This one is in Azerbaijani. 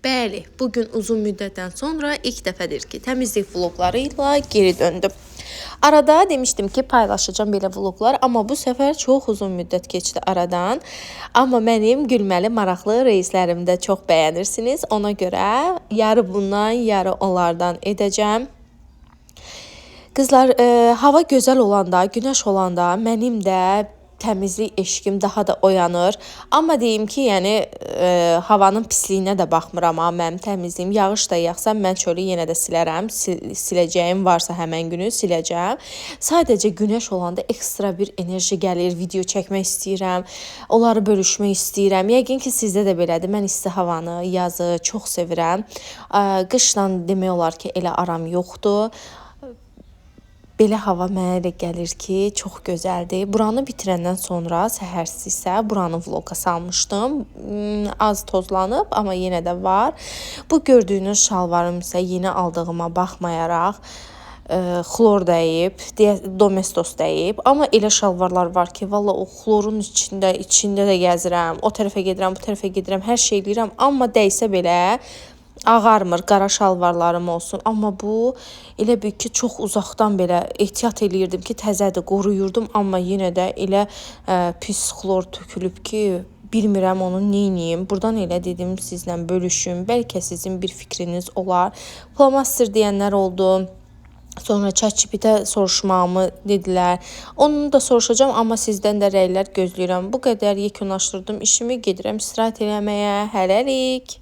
Bəli, bugün uzun müddətdən sonra ilk dəfədir ki, təmizlik vloqları ilə geri döndüm. Arada demişdim ki, paylaşacağım belə vloqlar, amma bu səfər çox uzun müddət keçdi aradan. Amma mənim gülməli, maraqlı reyslərimi də çox bəyənirsiniz. Ona görə yarı bundan, yarı onlardan edəcəm. Qızlar, hava gözəl olanda, günəş olanda mənim də təmizlik eşqim daha da oyanır. Amma deyim ki, yəni havanın pisliyinə də baxmıram ha mənim təmizliyim. Yağış da yağsa mən çölü yenə də silərəm. Siləcəyim varsa həmən günü siləcəm. Sadəcə günəş olanda ekstra bir enerji gəlir. Video çəkmək istəyirəm. Onları bölüşmək istəyirəm. Yəqin ki, sizdə də belədir. Mən isti havanı, yazı çox sevirəm. Qışla demək olar ki, elə aram yoxdur. Belə hava mənə elə gəlir ki, çox gözəldir. Buranı bitirəndən sonra səhərsi isə buranı vloqa salmışdım. Az tozlanıb, amma yenə də var. Bu gördüyünüz şalvarım isə yeni aldığıma baxmayaraq xlor dəyib, domestos dəyib. Amma elə şalvarlar var ki, valla o xlorun içində də gəzirəm. O tərəfə gedirəm, bu tərəfə gedirəm, hər şey eləyirəm. Amma dəysə belə ağarmır, qara şalvarlarım olsun. Amma bu elə bir ki, çox uzaqdan belə ehtiyat eləyirdim ki, təzədir, qoruyurdum. Amma yenə də elə pis xlor tökülüb ki, bilmirəm onu neyniyim. Buradan elə dedim sizlə bölüşüm. Bəlkə sizin bir fikriniz olar. Flamaster deyənlər oldu. Sonra ChatGPT soruşmağımı dedilər. Onu da soruşacağım, amma sizdən də rəylər gözləyirəm. Bu qədər yekunlaşdırdım işimi, gedirəm istirahət eləməyə. Hələlik.